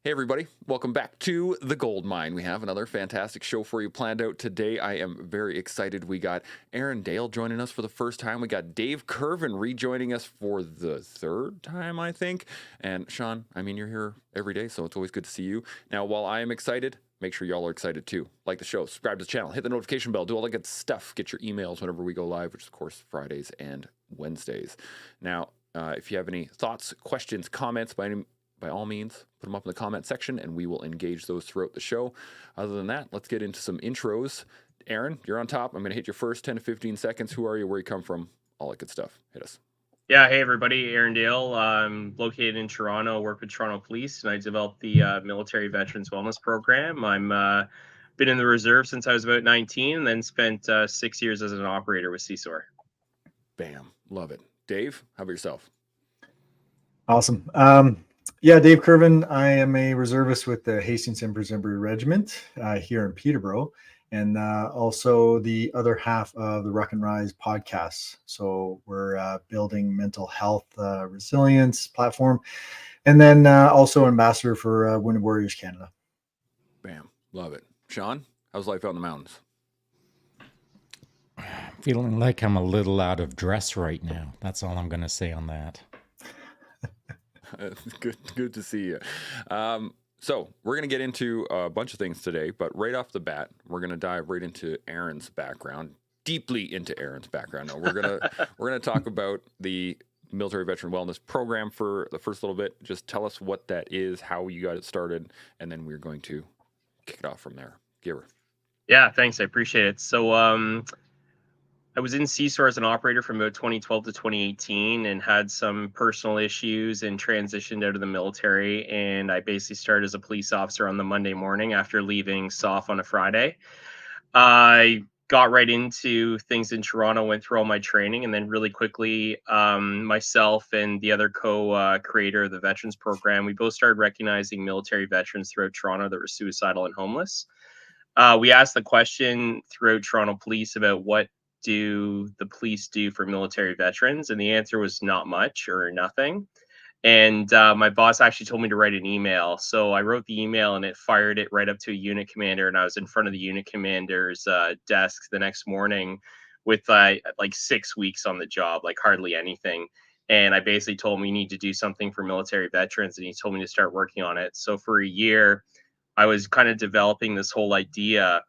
Hey, everybody. Welcome back to The Gold Mine. We have another fantastic show for you planned out today. I am very excited. We got Aaron Dale joining us for the first time. We got Dave Curvin rejoining us for the third time, I think. And Shaun, I mean, you're here every day, so it's always good to see you. Now, while I am excited, make sure y'all are excited too. Like the show, subscribe to the channel, hit the notification bell, do all that good stuff. Get your emails whenever we go live, which is, of course, Fridays and Wednesdays. Now, if you have any thoughts, questions, comments, by all means, put them up in the comment section and we will engage those throughout the show. Other than that, let's get into some intros. Aaron, you're on top. I'm going to hit your first 10 to 15 seconds. Who are you? Where you come from? All that good stuff. Hit us. Yeah, hey everybody, Aaron Dale. I'm located in Toronto, work with Toronto Police, and I developed the Military Veterans Wellness Program. I'm been in the reserve since I was about 19, and then spent 6 years as an operator with CSOR. Bam. Love it. Dave, how about yourself? Awesome. Yeah, Dave Curvin. I am a reservist with the Hastings Infantry Regiment here in Peterborough, and also the other half of the Ruck and Rise podcasts. So we're building mental health resilience platform, and then also ambassador for Wounded Warriors Canada. Bam. Love it. Shaun, how's life out in the mountains? Feeling like I'm a little out of dress right now. That's all I'm going to say on that. Good to see you. So we're going to get into a bunch of things today, but right off the bat, we're going to dive right into Aaron's background, deeply into Aaron's background. No, we're gonna talk about the Military Veteran Wellness Program for the first little bit. Just tell us what that is, how you got it started, and then we're going to kick it off from there. Giver. Yeah, thanks. I appreciate it. So I was in CSOR as an operator from about 2012 to 2018 and had some personal issues and transitioned out of the military. And I basically started as a police officer on the Monday morning after leaving SOF on a Friday. I got right into things in Toronto, went through all my training, and then really quickly, myself and the other co-creator of the Veterans Program, we both started recognizing military veterans throughout Toronto that were suicidal and homeless. We asked the question throughout Toronto Police about what do the police do for military veterans, and the answer was not much or nothing. And my boss actually told me to write an email. So I wrote the email and it fired it right up to a unit commander. And I was in front of the unit commander's desk the next morning with like 6 weeks on the job, like hardly anything. And I basically told him we need to do something for military veterans. And he told me to start working on it. So for a year, I was kind of developing this whole idea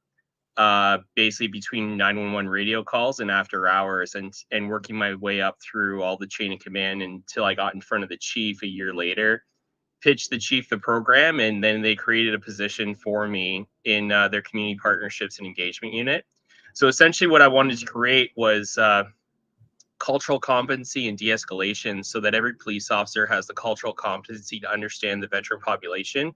basically between 911 radio calls and after hours, and working my way up through all the chain of command until I got in front of the chief a year later, pitched the chief the program, and then they created a position for me in their community partnerships and engagement unit. So essentially what I wanted to create was cultural competency and de-escalation so that every police officer has the cultural competency to understand the veteran population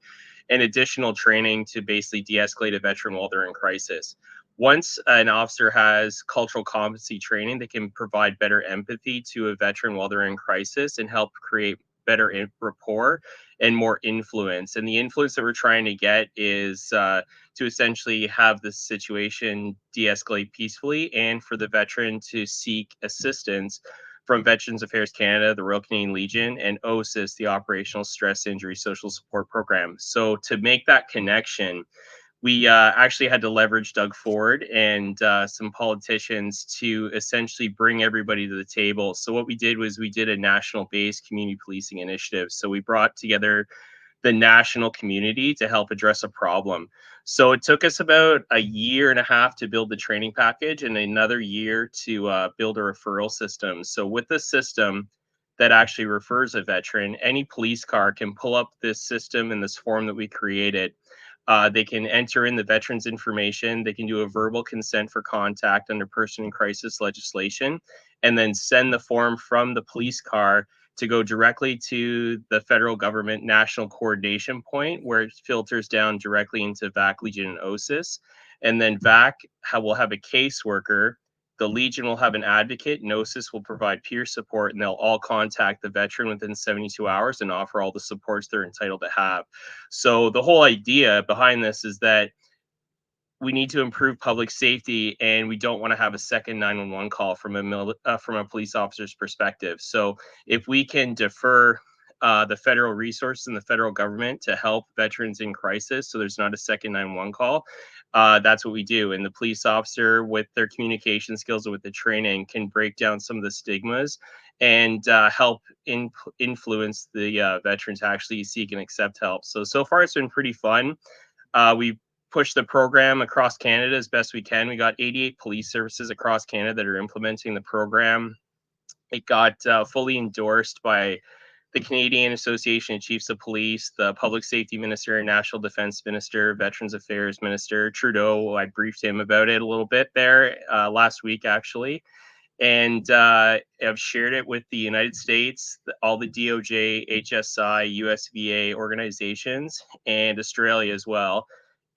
and additional training to basically de-escalate a veteran while they're in crisis. Once an officer has cultural competency training, they can provide better empathy to a veteran while they're in crisis and help create better rapport and more influence. And the influence that we're trying to get is to essentially have the situation de-escalate peacefully and for the veteran to seek assistance from Veterans Affairs Canada, the Royal Canadian Legion, and OSIS, the Operational Stress Injury Social Support Program. So to make that connection, we actually had to leverage Doug Ford and some politicians to essentially bring everybody to the table. So what we did was we did a national-based community policing initiative. So we brought together the national community to help address a problem. So it took us about a year and a half to build the training package and another year to build a referral system. So with the system that actually refers a veteran, any police car can pull up this system in this form that we created. They can enter in the veteran's information. They can do a verbal consent for contact under person in crisis legislation, and then send the form from the police car to go directly to the federal government national coordination point where it filters down directly into VAC, Legion, and OSIS. And then VAC will have a caseworker. The Legion will have an advocate. OSIS will provide peer support, and they'll all contact the veteran within 72 hours and offer all the supports they're entitled to have. So the whole idea behind this is that we need to improve public safety, and we don't want to have a second 911 call from a police officer's perspective. So if we can defer the federal resources and the federal government to help veterans in crisis, so there's not a second 911 call. That's what we do. And the police officer, with their communication skills and with the training, can break down some of the stigmas and help influence the veterans to actually seek and accept help. So far it's been pretty fun. We push the program across Canada as best we can. We got 88 police services across Canada that are implementing the program. It got fully endorsed by the Canadian Association of Chiefs of Police, the Public Safety Minister, National Defense Minister, Veterans Affairs Minister, Trudeau. I briefed him about it a little bit there last week, actually. And I've shared it with the United States, all the DOJ, HSI, USVA organizations, and Australia as well.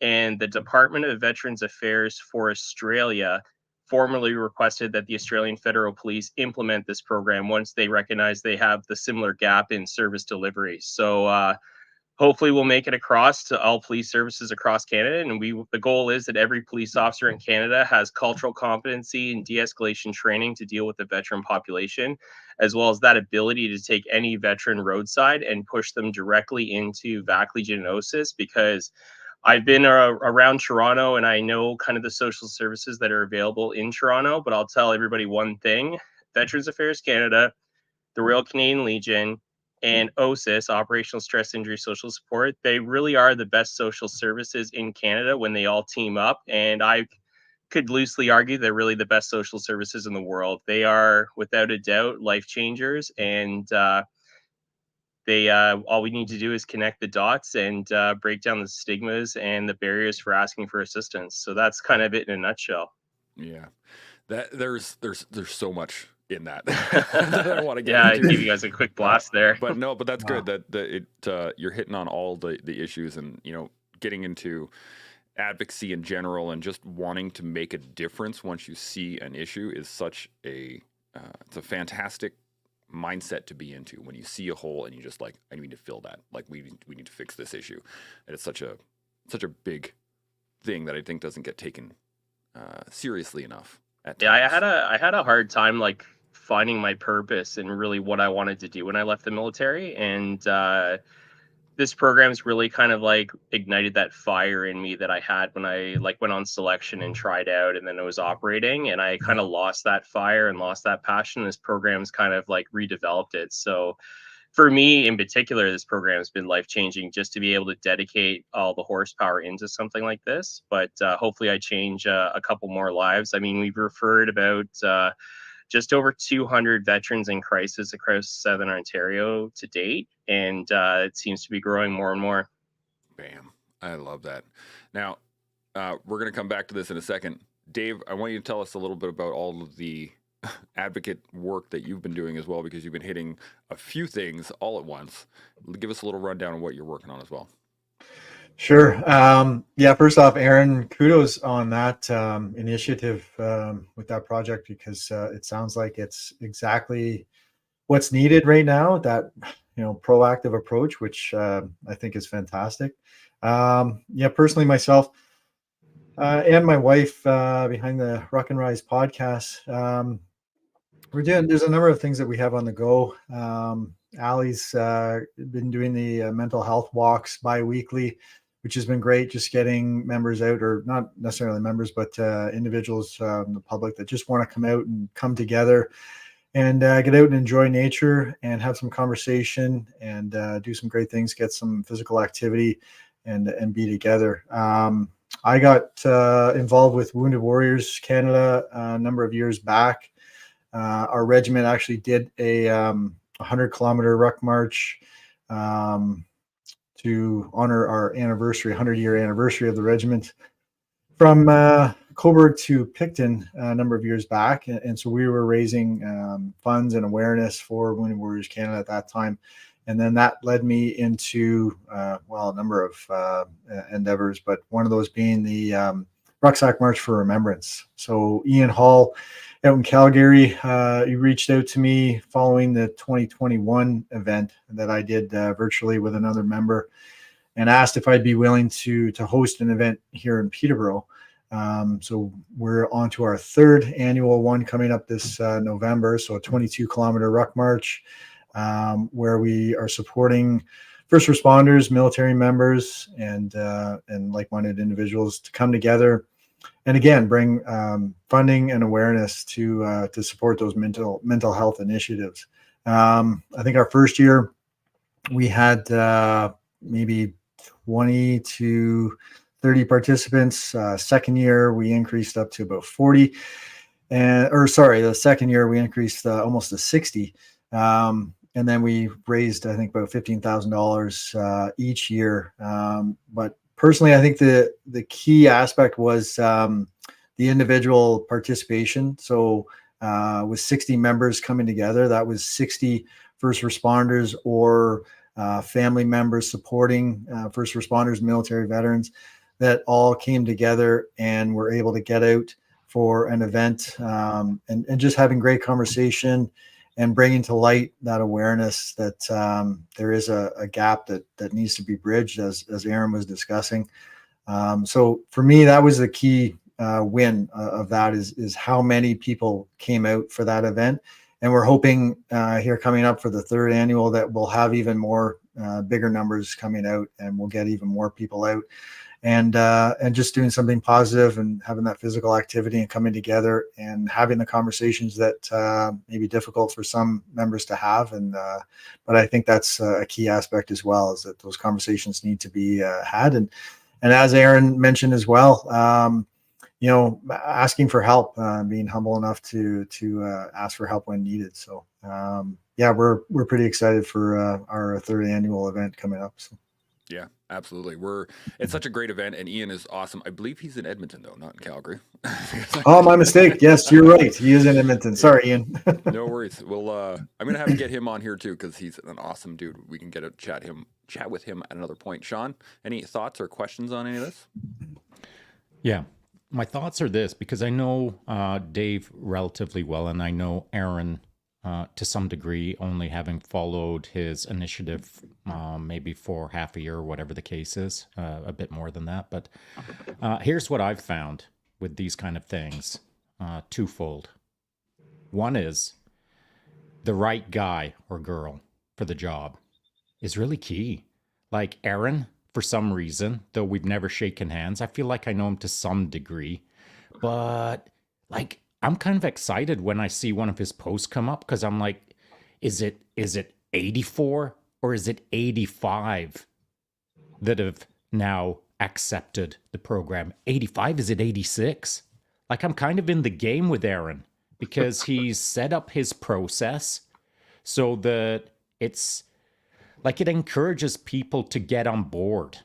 And the Department of Veterans Affairs for Australia formally requested that the Australian Federal Police implement this program once they recognize they have the similar gap in service delivery. So hopefully we'll make it across to all police services across Canada. And the goal is that every police officer in Canada has cultural competency and de-escalation training to deal with the veteran population, as well as that ability to take any veteran roadside and push them directly into VAC Legionnosis, because I've been around Toronto and I know kind of the social services that are available in Toronto, but I'll tell everybody one thing: Veterans Affairs Canada, the Royal Canadian Legion, and OSIS, Operational Stress Injury Social Support, they really are the best social services in Canada when they all team up. And I could loosely argue they're really the best social services in the world. They are, without a doubt, life changers. And all we need to do is connect the dots and break down the stigmas and the barriers for asking for assistance. So that's kind of it in a nutshell. Yeah, there's so much in that that I want to get Yeah, into. I gave you guys a quick blast there. But that's good that you're hitting on all the issues, and getting into advocacy in general and just wanting to make a difference once you see an issue is such it's a fantastic mindset to be into. When you see a hole and you just like, I need to fill that, like we need to fix this issue, and it's such a big thing that I think doesn't get taken seriously enough at times. Yeah, I had a hard time like finding my purpose and really what I wanted to do when I left the military, and this program's really kind of like ignited that fire in me that I had when I like went on selection and tried out, and then I was operating, and I kind of lost that fire and lost that passion. This program's kind of like redeveloped it. So for me in particular, this program has been life-changing, just to be able to dedicate all the horsepower into something like this. But hopefully I change a couple more lives. I mean, we've referred about just over 200 veterans in crisis across Southern Ontario to date, and it seems to be growing more and more. Bam. I love that. Now, we're going to come back to this in a second. Dave, I want you to tell us a little bit about all of the advocate work that you've been doing as well, because you've been hitting a few things all at once. Give us a little rundown on what you're working on as well. Sure. Yeah, first off, Aaron, kudos on that initiative with that project, because it sounds like it's exactly what's needed right now, that proactive approach, which I think is fantastic. Yeah, personally myself and my wife behind the Ruck and Rise podcast, there's a number of things that we have on the go. Allie's been doing the mental health walks bi-weekly, which has been great, just getting members out, or not necessarily members, but individuals in the public that just want to come out and come together and get out and enjoy nature and have some conversation and do some great things, get some physical activity and be together. I got involved with Wounded Warriors Canada a number of years back. Our regiment actually did a 100-kilometer ruck march to honor our 100-year anniversary of the regiment, from Coburg to Picton a number of years back. And so we were raising funds and awareness for Wounded Warriors Canada at that time. And then that led me into, a number of endeavors, but one of those being the Rucksack March for Remembrance. So Ian Hall out in Calgary, he reached out to me following the 2021 event that I did virtually with another member, and asked if I'd be willing to host an event here in Peterborough. So we're on to our third annual one coming up this November. So a 22-kilometer ruck march. where we are supporting first responders, military members, and like-minded individuals to come together and again bring funding and awareness to support those mental health initiatives. I think our first year we had maybe 20 to 30 participants. Second year we increased up to about 40, the second year we increased almost to 60. And then we raised, I think, about $15,000 each year. But personally, I think the key aspect was the individual participation. So with 60 members coming together, that was 60 first responders or family members supporting first responders, military veterans, that all came together and were able to get out for an event and just having great conversation and bringing to light that awareness that there is a gap that needs to be bridged, as Aaron was discussing. So for me, that was the key win of that is how many people came out for that event. And we're hoping here coming up for the third annual that we'll have even more bigger numbers coming out, and we'll get even more people out. And just doing something positive and having that physical activity and coming together and having the conversations that may be difficult for some members to have. But I think that's a key aspect as well, is that those conversations need to be had. And as Aaron mentioned as well, asking for help, being humble enough to ask for help when needed. So we're pretty excited for our third annual event coming up. So. Yeah, absolutely. It's such a great event, and Ian is awesome. I believe he's in Edmonton, though, not in Calgary. Oh, my mistake. Yes, you're right. He is in Edmonton. Sorry, Ian. No worries. Well, I'm gonna have to get him on here too, because he's an awesome dude. We can get a chat with him at another point. Sean, any thoughts or questions on any of this? Yeah, my thoughts are this, because I know Dave relatively well, and I know Aaron to some degree, only having followed his initiative maybe for half a year or whatever the case is, a bit more than that. But here's what I've found with these kind of things, twofold. One is the right guy or girl for the job is really key. Like Aaron, for some reason, though we've never shaken hands, I feel like I know him to some degree. But like, I'm kind of excited when I see one of his posts come up, because I'm like, is it 84 or is it 85 that have now accepted the program? 85? Is it 86? Like, I'm kind of in the game with Aaron, because he's set up his process so that it's like, it encourages people to get on board.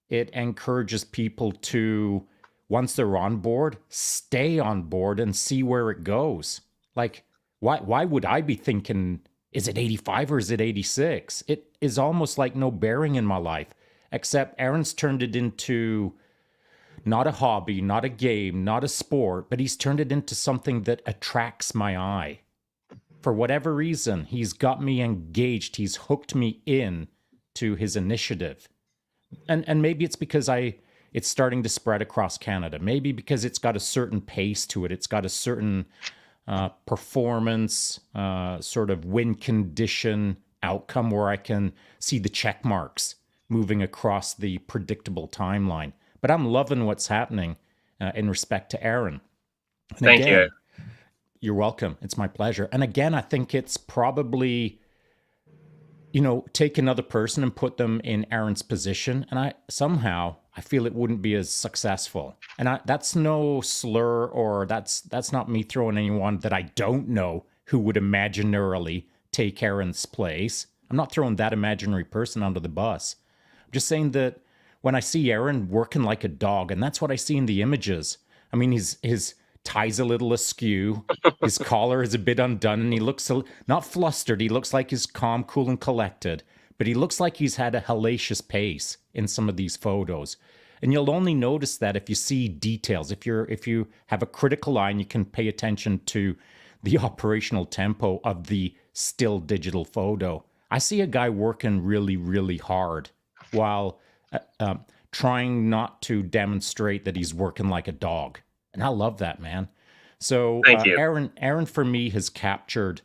It encourages people to, once they're on board, stay on board and see where it goes. Like, why would I be thinking, is it 85 or is it 86? It is almost like no bearing in my life, except Aaron's turned it into not a hobby, not a game, not a sport, but he's turned it into something that attracts my eye. For whatever reason, he's got me engaged. He's hooked me in to his initiative. And maybe it's because it's starting to spread across Canada. Maybe because it's got a certain pace to it. It's got a certain performance, sort of win condition outcome where I can see the check marks moving across the predictable timeline. But I'm loving what's happening in respect to Aaron. And Thank you. You're welcome. It's my pleasure. And again, I think it's probably, take another person and put them in Aaron's position, and I feel it wouldn't be as successful. And that's no slur, or that's not me throwing anyone that I don't know who would imaginarily take Aaron's place. I'm not throwing that imaginary person under the bus. I'm just saying that when I see Aaron working like a dog, and that's what I see in the images. I mean, his tie's a little askew, his collar is a bit undone, and he looks not flustered. He looks like he's calm, cool, and collected, but he looks like he's had a hellacious pace in some of these photos. And you'll only notice that if you see details. If you have a critical eye and you can pay attention to the operational tempo of the still digital photo. I see a guy working really, really hard while trying not to demonstrate that he's working like a dog. And I love that, man. So Thank you. Aaron for me has captured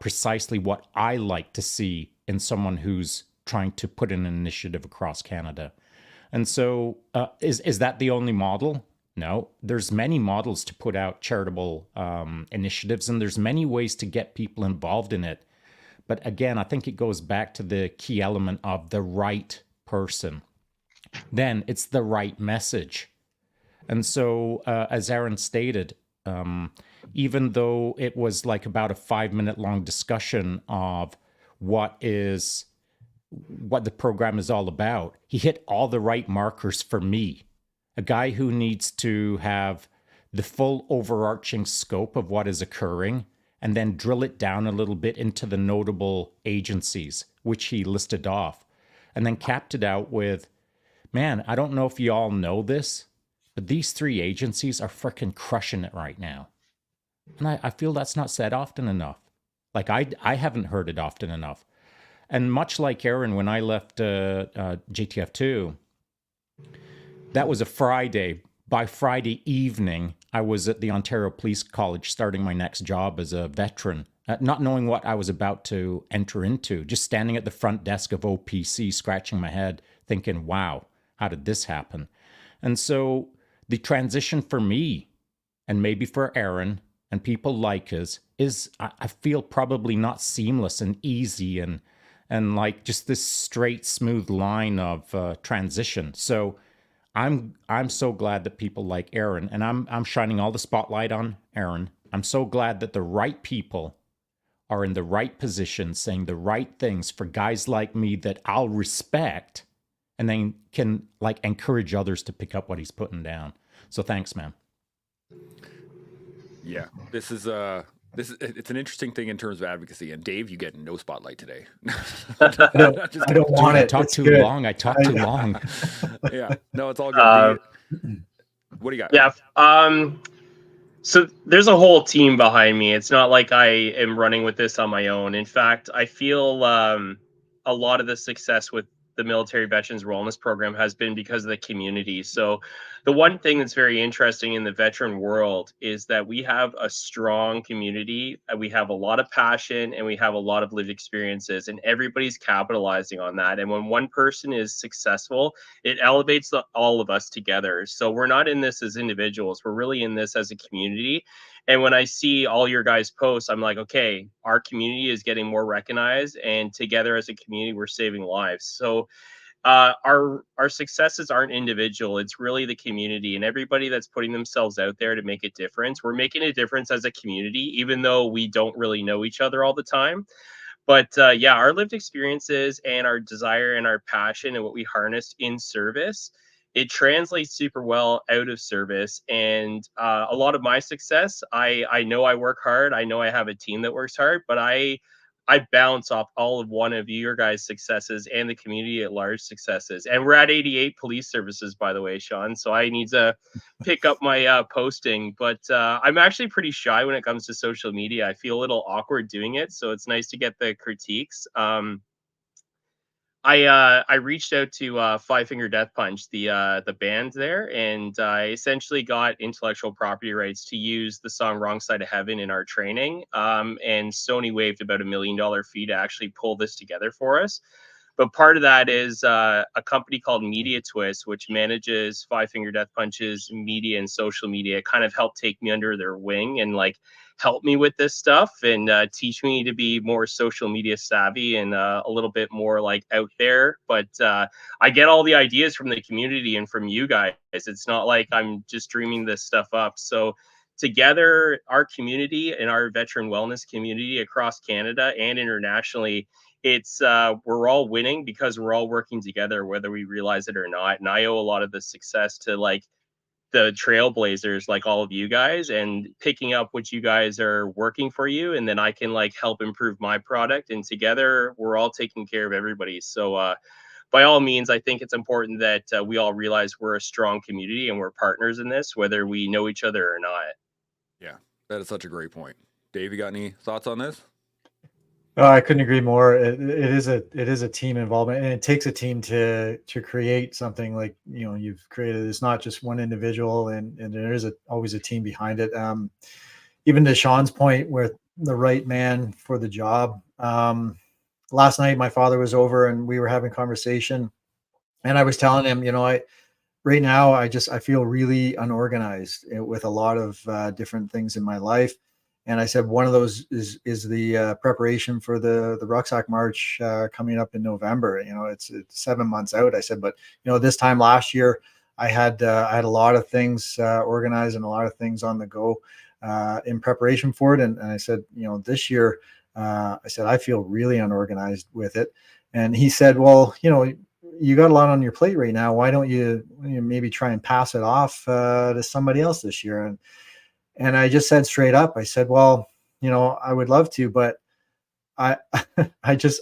precisely what I like to see in someone who's trying to put an initiative across Canada. And so is that the only model? No, there's many models to put out charitable initiatives, and there's many ways to get people involved in it. But again, I think it goes back to the key element of the right person. Then it's the right message. And so, as Aaron stated, even though it was like about a 5-minute long discussion of what the program is all about, he hit all the right markers for me. A guy who needs to have the full overarching scope of what is occurring and then drill it down a little bit into the notable agencies, which he listed off, and then capped it out with, man, I don't know if you all know this, but these 3 agencies are freaking crushing it right now. And I feel that's not said often enough. Like, I haven't heard it often enough. And much like Aaron, when I left JTF2, that was a Friday. By Friday evening, I was at the Ontario Police College starting my next job as a veteran, not knowing what I was about to enter into, just standing at the front desk of OPC, scratching my head, thinking, wow, how did this happen? And so the transition for me, and maybe for Aaron and people like us, is, I feel, probably not seamless and easy and like just this straight, smooth line of transition. So I'm so glad that people like Aaron, and I'm shining all the spotlight on Aaron. I'm so glad that the right people are in the right position, saying the right things for guys like me that I'll respect, and then can like encourage others to pick up what he's putting down. So thanks, man. Yeah, this is it's an interesting thing in terms of advocacy. And Dave, you get no spotlight today. I don't want it. I talk too long. I talk too long. Yeah, no, it's all good. What do you got? Yeah. So there's a whole team behind me. It's not like I am running with this on my own. In fact, I feel a lot of the success with the Military Veterans Wellness Program has been because of the community. So the one thing that's very interesting in the veteran world is that we have a strong community. We have a lot of passion, and we have a lot of lived experiences, and everybody's capitalizing on that. And when one person is successful, it elevates all of us together. So we're not in this as individuals. We're really in this as a community. And when I see all your guys' posts, I'm like, okay, our community is getting more recognized, and together as a community, we're saving lives. So our successes aren't individual. It's really the community and everybody that's putting themselves out there to make a difference. We're making a difference as a community, even though we don't really know each other all the time. But yeah, our lived experiences and our desire and our passion and what we harnessed in service, it translates super well out of service. And a lot of my success, I know I work hard. I know I have a team that works hard, but I bounce off all of one of your guys' successes and the community at large successes. And we're at 88 police services, by the way, Shaun. So I need to pick up my posting. But I'm actually pretty shy when it comes to social media. I feel a little awkward doing it. So it's nice to get the critiques. I reached out to Five Finger Death Punch, the band there, and I essentially got intellectual property rights to use the song "Wrong Side of Heaven" in our training. And Sony waived about $1 million fee to actually pull this together for us. But part of that is a company called Media Twist, which manages Five Finger Death Punch's media and social media. It kind of helped take me under their wing and like help me with this stuff and teach me to be more social media savvy and a little bit more like out there. But I get all the ideas from the community and from you guys. It's not like I'm just dreaming this stuff up. So together, our community and our veteran wellness community across Canada and internationally, it's we're all winning because we're all working together, whether we realize it or not. And I owe a lot of the success to like the trailblazers, like all of you guys, and picking up what you guys are working for you, and then I can like help improve my product, and together we're all taking care of everybody. So by all means, I think it's important that we all realize we're a strong community and we're partners in this, whether we know each other or not. Yeah, that is such a great point. Dave, you got any thoughts on this? I couldn't agree more. It is a team involvement, and it takes a team to create something like you've created. It's not just one individual, and there is always a team behind it. Even to Shaun's point, with the right man for the job. Last night, my father was over and we were having conversation, and I was telling him, right now I feel really unorganized with a lot of different things in my life. And I said one of those is the preparation for the rucksack march coming up in November. It's 7 months out. I said, but this time last year I had a lot of things organized and a lot of things on the go in preparation for it. And I said, this year I said I feel really unorganized with it. And he said, well, you got a lot on your plate right now. Why don't you maybe try and pass it off to somebody else this year? And I just said straight up, I said, well, I would love to, but I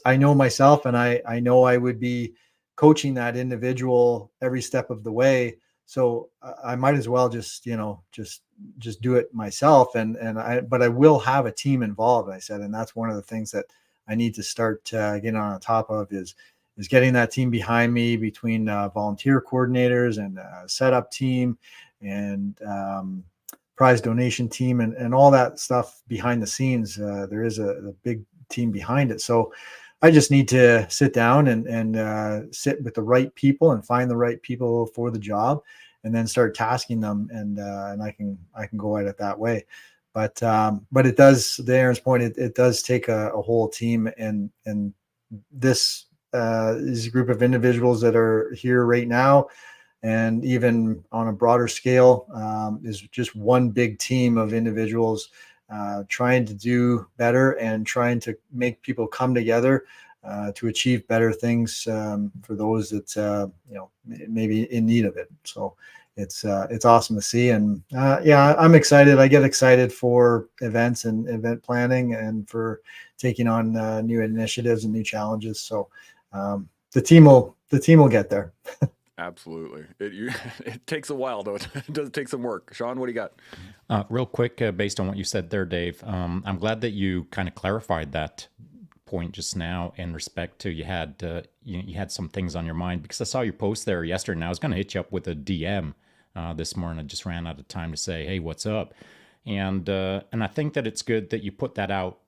I know myself, and I know I would be coaching that individual every step of the way. So I might as well just do it myself. But I will have a team involved, I said, and that's one of the things that I need to start getting on top of is getting that team behind me, between volunteer coordinators and setup team and prize donation team and all that stuff behind the scenes. There is a big team behind it. So I just need to sit down and sit with the right people and find the right people for the job, and then start tasking them, and I can go at it that way. But it does, to Aaron's point, it does take a whole team, and this is a group of individuals that are here right now, and even on a broader scale, is just one big team of individuals trying to do better and trying to make people come together to achieve better things for those that maybe in need of it. So it's awesome to see, and I'm excited. I get excited for events and event planning, and for taking on new initiatives and new challenges. So the team will get there. Absolutely. It takes a while, though. It does take some work. Shaun, what do you got? Real quick, based on what you said there, Dave, I'm glad that you kind of clarified that point just now in respect to you had some things on your mind, because I saw your post there yesterday, and I was going to hit you up with a DM this morning. I just ran out of time to say, hey, what's up? And I think that it's good that you put that out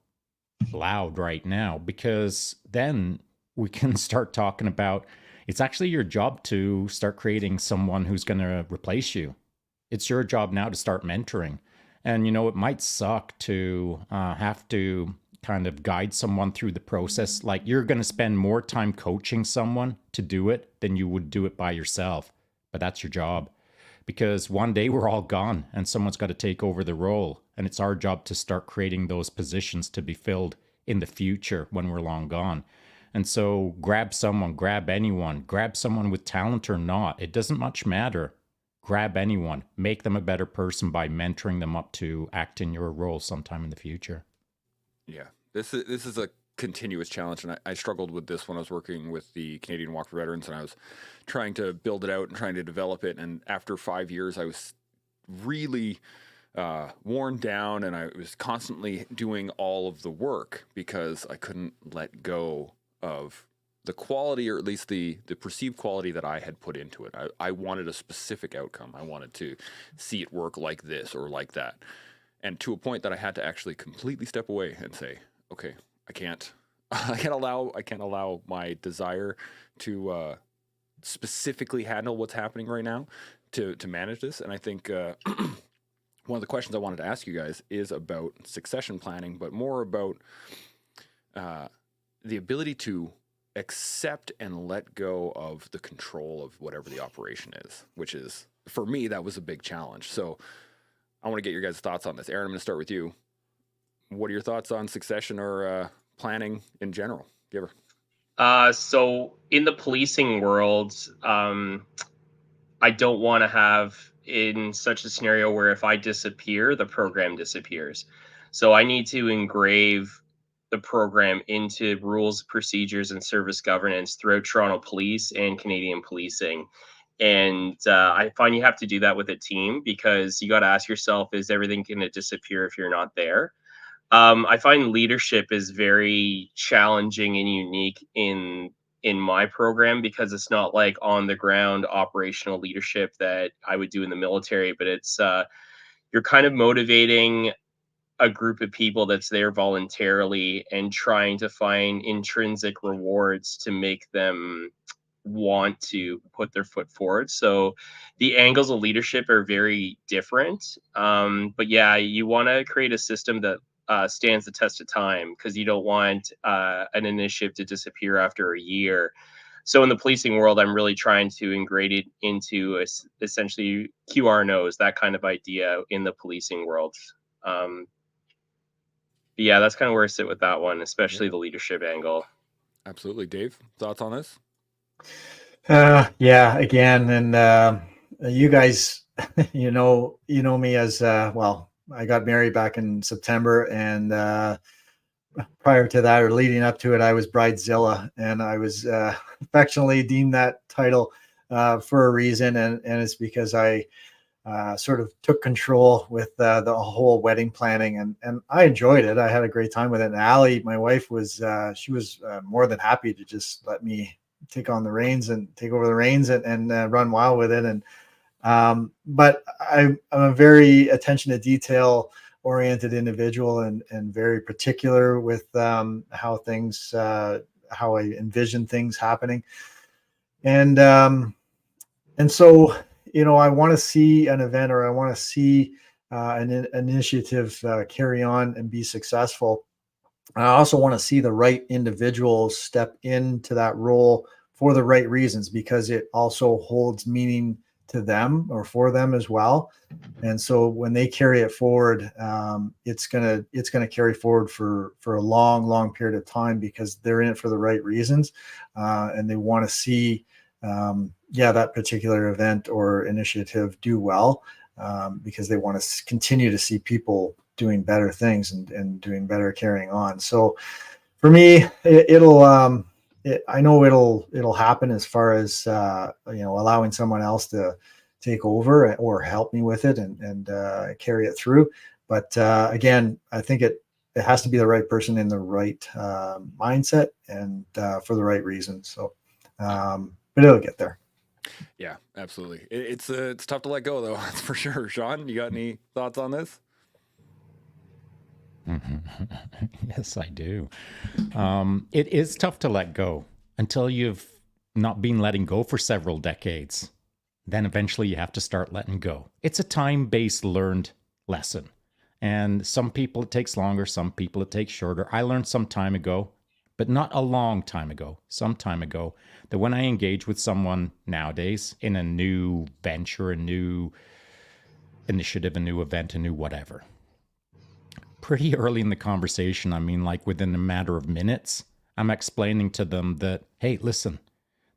loud right now, because then we can start talking about, it's actually your job to start creating someone who's going to replace you. It's your job now to start mentoring. And, it might suck to have to kind of guide someone through the process. Like, you're going to spend more time coaching someone to do it than you would do it by yourself. But that's your job. Because one day we're all gone and someone's got to take over the role. And it's our job to start creating those positions to be filled in the future when we're long gone. And so grab someone, grab anyone, grab someone with talent or not. It doesn't much matter. Grab anyone, make them a better person by mentoring them up to act in your role sometime in the future. Yeah, this is a continuous challenge, and I struggled with this when I was working with the Canadian Walk for Veterans, and I was trying to build it out and trying to develop it. And after 5 years, I was really worn down, and I was constantly doing all of the work because I couldn't let go of the quality, or at least the perceived quality that I had put into it. I wanted a specific outcome. I wanted to see it work like this or like that. And to a point that I had to actually completely step away and say, okay, I can't allow my desire to specifically handle what's happening right now to manage this. And I think one of the questions I wanted to ask you guys is about succession planning, but more about the ability to accept and let go of the control of whatever the operation is, which is, for me, that was a big challenge. So I want to get your guys' thoughts on this. Aaron, I'm going to start with you. What are your thoughts on succession or planning in general? Give her. So in the policing world, I don't want to have in such a scenario where if I disappear, the program disappears. So I need to engrave the program into rules, procedures, and service governance throughout Toronto Police and Canadian policing. And I find you have to do that with a team, because you got to ask yourself, is everything going to disappear if you're not there? I find leadership is very challenging and unique in my program, because it's not like on the ground operational leadership that I would do in the military, but it's you're kind of motivating a group of people that's there voluntarily and trying to find intrinsic rewards to make them want to put their foot forward. So the angles of leadership are very different. But yeah, you want to create a system that stands the test of time, because you don't want an initiative to disappear after a year. So in the policing world, I'm really trying to integrate it into essentially QR knows, that kind of idea in the policing world. But yeah, that's kind of where I sit with that one, especially the leadership angle. Absolutely. Dave, thoughts on this? Yeah, again, and you guys, you know me as well. I got married back in September, and prior to that, or leading up to it, I was Bridezilla, and I was affectionately deemed that title for a reason, and it's because I sort of took control with the whole wedding planning, and I enjoyed it. I had a great time with it. And Allie, my wife, was she was more than happy to just let me take over the reins and run wild with it. And but I'm a very attention to detail oriented individual, and very particular with how things how I envision things happening. And so, I want to see an event, or I want to see an initiative carry on and be successful. I also want to see the right individuals step into that role for the right reasons, because it also holds meaning to them, or for them as well. And so when they carry it forward, it's gonna carry forward for a long period of time, because they're in it for the right reasons, and they want to see that particular event or initiative do well, because they want to continue to see people doing better things and doing better carrying on. So for me, I know it'll happen, as far as allowing someone else to take over or help me with it and carry it through. But again, I think it has to be the right person in the right mindset, and for the right reasons. So, but it'll get there. Yeah, absolutely. It's tough to let go, though. That's for sure. Shaun, you got any thoughts on this? Yes, I do. It is tough to let go until you've not been letting go for several decades. Then eventually you have to start letting go. It's a time-based learned lesson. And some people it takes longer, some people it takes shorter. I learned some time ago, but not a long time ago, some time ago, that when I engage with someone nowadays in a new venture, a new initiative, a new event, a new whatever, pretty early in the conversation, I mean, like within a matter of minutes, I'm explaining to them that, hey, listen,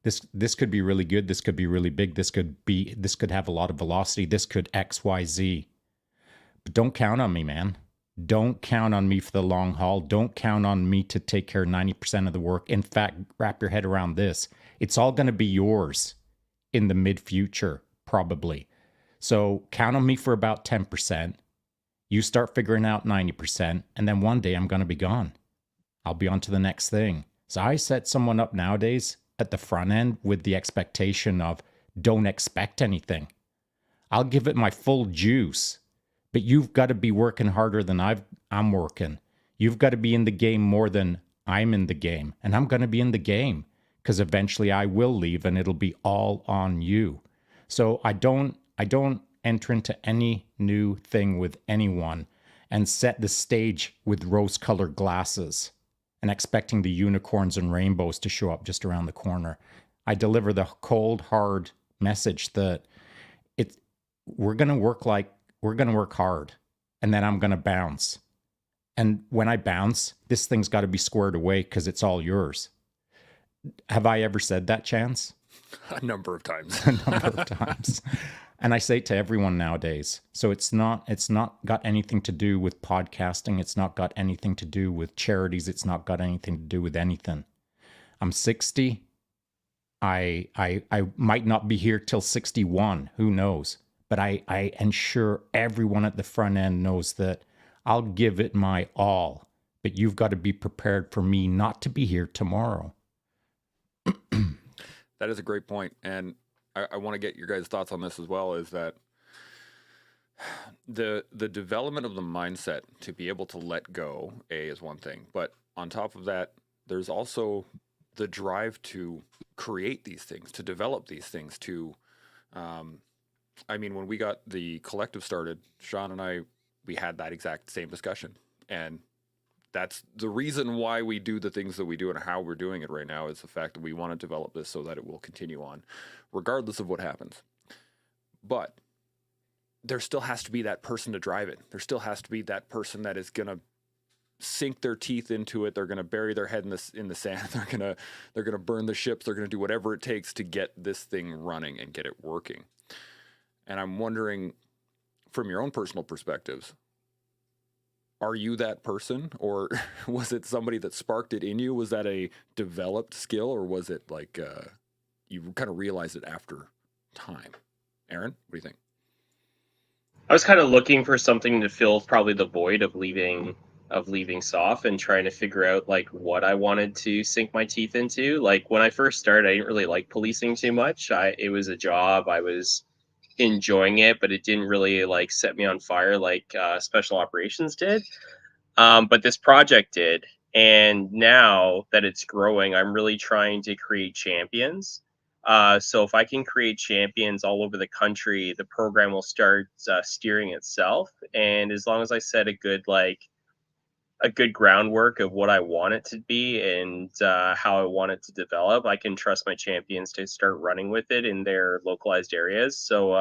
this could be really good, this could be really big, this could have a lot of velocity, this could XYZ. But don't count on me, man. Don't count on me for the long haul. Don't count on me to take care of 90% of the work. In fact, wrap your head around this. It's all going to be yours in the mid-future, probably. So count on me for about 10%. You start figuring out 90%, and then one day I'm going to be gone. I'll be on to the next thing. So I set someone up nowadays at the front end with the expectation of, don't expect anything. I'll give it my full juice, but you've got to be working harder than I'm working. You've got to be in the game more than I'm in the game, and I'm going to be in the game, because eventually I will leave and it'll be all on you. So I don't enter into any new thing with anyone and set the stage with rose-colored glasses and expecting the unicorns and rainbows to show up just around the corner. I deliver the cold, hard message that we're going to work hard, and then I'm going to bounce. And when I bounce, this thing's got to be squared away, because it's all yours. Have I ever said that, Chance? A number of times. A number of times. And I say to everyone nowadays, so it's not got anything to do with podcasting. It's not got anything to do with charities. It's not got anything to do with anything. I'm 60. I might not be here till 61. Who knows? But I ensure everyone at the front end knows that I'll give it my all. But you've got to be prepared for me not to be here tomorrow. That is a great point. And I want to get your guys' thoughts on this as well, is that The development of the mindset to be able to let go, is one thing, but on top of that, there's also the drive to create these things, to develop these things, to I mean, when we got the collective started, Shaun and I, we had that exact same discussion. And that's the reason why we do the things that we do and how we're doing it right now, is the fact that we want to develop this so that it will continue on, regardless of what happens. But there still has to be that person to drive it. There still has to be that person that is going to sink their teeth into it. They're going to bury their head in the sand. They're going to burn the ships. They're going to do whatever it takes to get this thing running and get it working. And I'm wondering, from your own personal perspectives, are you that person, or was it somebody that sparked it in you? Was that a developed skill, or was it like you kind of realized it after time? Aaron, what do you think? I was kind of looking for something to fill probably the void of leaving SOF, and trying to figure out like what I wanted to sink my teeth into. Like when I first started, I didn't really like policing too much. It was a job. I was enjoying it, but it didn't really like set me on fire like special operations did. But this project did. And now that it's growing, I'm really trying to create champions. So if I can create champions all over the country, the program will start steering itself. And as long as I set a good groundwork of what I want it to be, and how I want it to develop, I can trust my champions to start running with it in their localized areas. So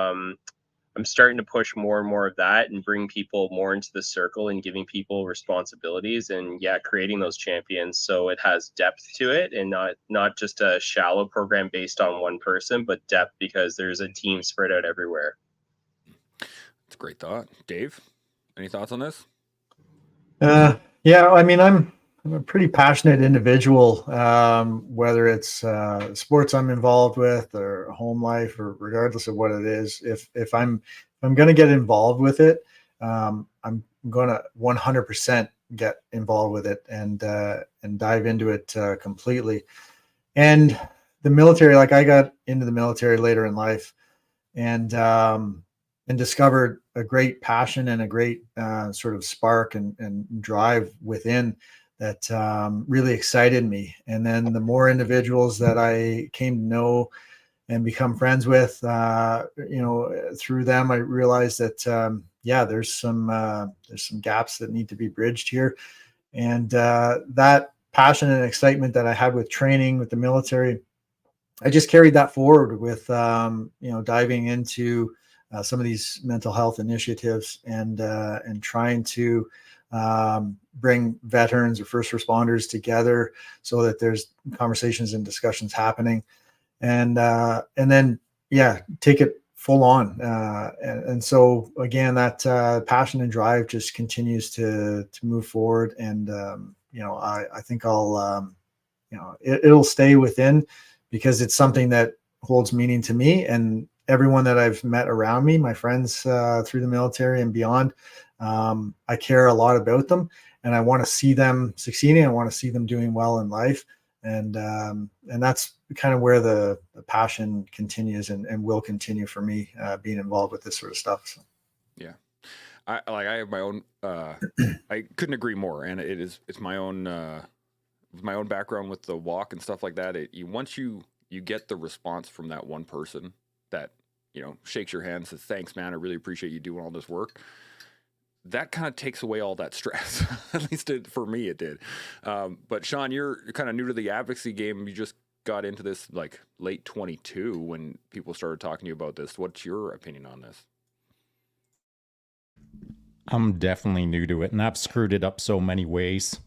I'm starting to push more and more of that, and bring people more into the circle, and giving people responsibilities, and creating those champions so it has depth to it, and not just a shallow program based on one person, but depth because there's a team spread out everywhere. It's a great thought. Dave, any thoughts on this? Yeah, I mean, I'm a pretty passionate individual, whether it's sports I'm involved with, or home life, or regardless of what it is. If I'm going to get involved with it, I'm going to 100% get involved with it, and dive into it completely. And the military, like I got into the military later in life, and discovered a great passion and a great sort of spark and drive within that really excited me. And then the more individuals that I came to know and become friends with, through them, I realized that there's some gaps that need to be bridged here. And that passion and excitement that I had with training with the military, I just carried that forward with diving into some of these mental health initiatives, and trying to bring veterans or first responders together so that there's conversations and discussions happening, and then take it full on. And so again, that passion and drive just continues to move forward. And I think I'll it'll stay within, because it's something that holds meaning to me and everyone that I've met around me, my friends through the military and beyond. I care a lot about them, and I want to see them succeeding. I want to see them doing well in life. And that's kind of where the passion continues and will continue for me, being involved with this sort of stuff. So. Yeah. I have my own, I couldn't agree more. And it's my own background with the walk and stuff like that. Once you get the response from that one person that, shakes your hand and says, "Thanks, man. I really appreciate you doing all this work." That kind of takes away all that stress. At least for me, it did. But Shaun, you're kind of new to the advocacy game. You just got into this like late 22 when people started talking to you about this. What's your opinion on this? I'm definitely new to it, and I've screwed it up so many ways.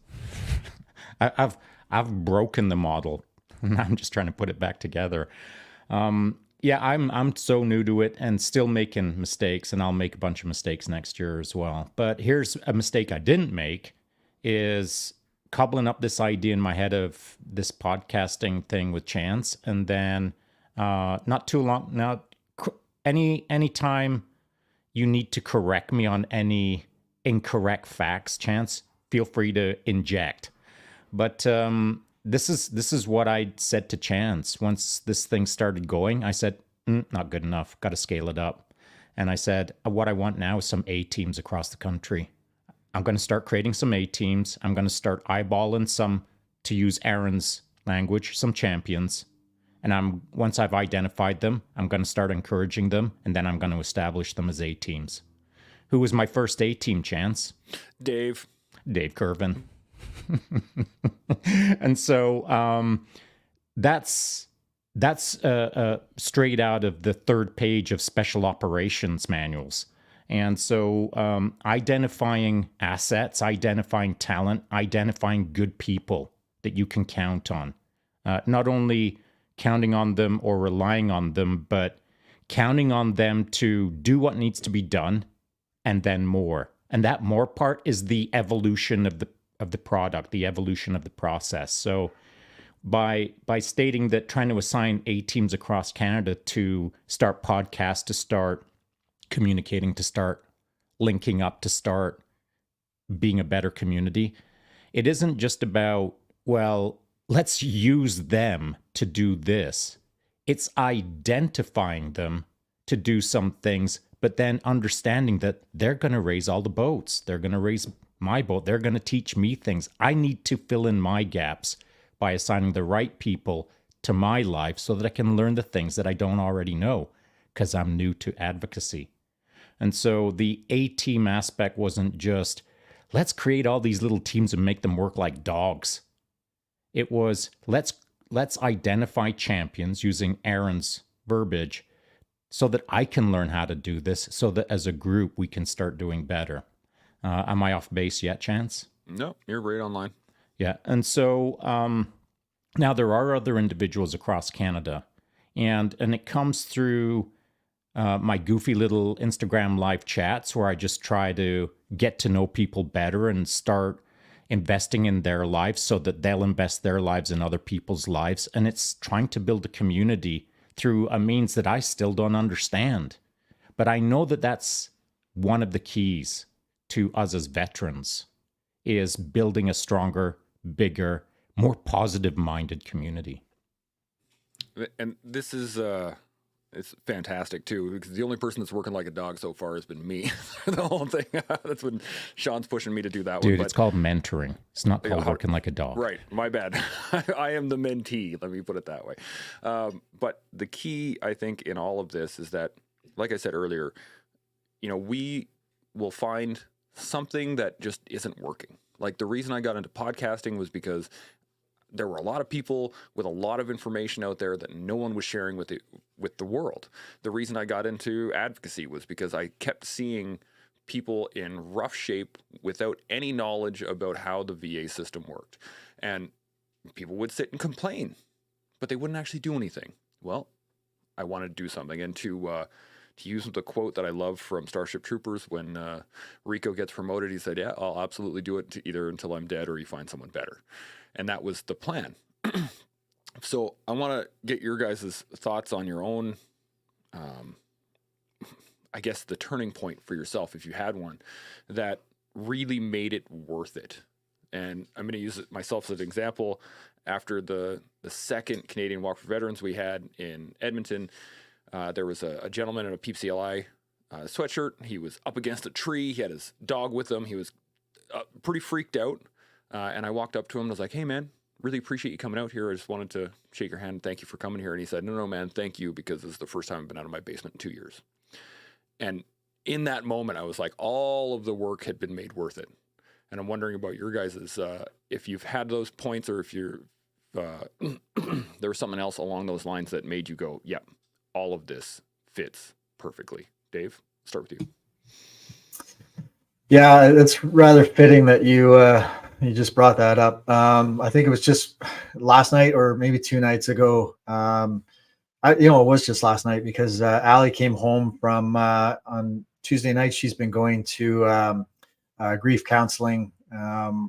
I've broken the model, and I'm just trying to put it back together. I'm so new to it and still making mistakes, and I'll make a bunch of mistakes next year as well. But here's a mistake I didn't make, is cobbling up this idea in my head of this podcasting thing with Chance, and then not too long now, any time you need to correct me on any incorrect facts, Chance, feel free to inject. But this is what I said to Chance once this thing started going. I said, not good enough. Got to scale it up. And I said, what I want now is some A teams across the country. I'm going to start creating some A teams. I'm going to start eyeballing some, to use Aaron's language, some champions. And once I've identified them, I'm going to start encouraging them, and then I'm going to establish them as A teams. Who was my first A team, Chance? Dave Curvin. And so that's straight out of the third page of special operations manuals. And so identifying assets, identifying talent, identifying good people that you can count on. Not only counting on them or relying on them, but counting on them to do what needs to be done and then more. And that more part is the evolution of the product, the evolution of the process. So by stating that, trying to assign A teams across Canada to start podcasts, to start communicating, to start linking up, to start being a better community, it isn't just about, well, let's use them to do this. It's identifying them to do some things, but then understanding that they're going to raise all the boats. They're going to raise my boat. They're going to teach me things. I need to fill in my gaps by assigning the right people to my life so that I can learn the things that I don't already know because I'm new to advocacy. And so the A-team aspect wasn't just, let's create all these little teams and make them work like dogs. It was, let's identify champions using Aaron's verbiage so that I can learn how to do this, so that as a group we can start doing better. Am I off base yet, Chance? No, you're right on line. Yeah. And so now there are other individuals across Canada, and it comes through my goofy little Instagram live chats where I just try to get to know people better and start investing in their lives so that they'll invest their lives in other people's lives. And it's trying to build a community through a means that I still don't understand. But I know that that's one of the keys to us as veterans, is building a stronger, bigger, more positive-minded community. And this is it's fantastic too, because the only person that's working like a dog so far has been me. The whole thing. That's when Sean's pushing me to do that. Dude, one. it's called mentoring. It's not called working like a dog. Right. My bad. I am the mentee. Let me put it that way. But the key, I think, in all of this is that, like I said earlier, we will find something that just isn't working. Like the reason I got into podcasting was because there were a lot of people with a lot of information out there that no one was sharing with the world. The reason I got into advocacy was because I kept seeing people in rough shape without any knowledge about how the VA system worked. And people would sit and complain, but they wouldn't actually do anything. Well, I wanted to do something. And to use the quote that I love from Starship Troopers, when Rico gets promoted, he said, yeah, I'll absolutely do it either until I'm dead or you find someone better. And that was the plan. So I want to get your guys' thoughts on your own, I guess, the turning point for yourself, if you had one, that really made it worth it. And I'm going to use it myself as an example. After the second Canadian Walk for Veterans we had in Edmonton, there was a gentleman in a PCLI sweatshirt. He was up against a tree. He had his dog with him. He was pretty freaked out. And I walked up to him and was like, hey, man, really appreciate you coming out here. I just wanted to shake your hand and thank you for coming here. And he said, no, man, thank you, because this is the first time I've been out of my basement in 2 years. And in that moment, I was like, all of the work had been made worth it. And I'm wondering about your guys' if you've had those points, or if you're there was something else along those lines that made you go, yep, all of this fits perfectly. Dave, start with you. Yeah, it's rather fitting that you just brought that up. I think it was just last night or maybe 2 nights ago. It was just last night, because Allie came home from on Tuesday night. She's been going to grief counseling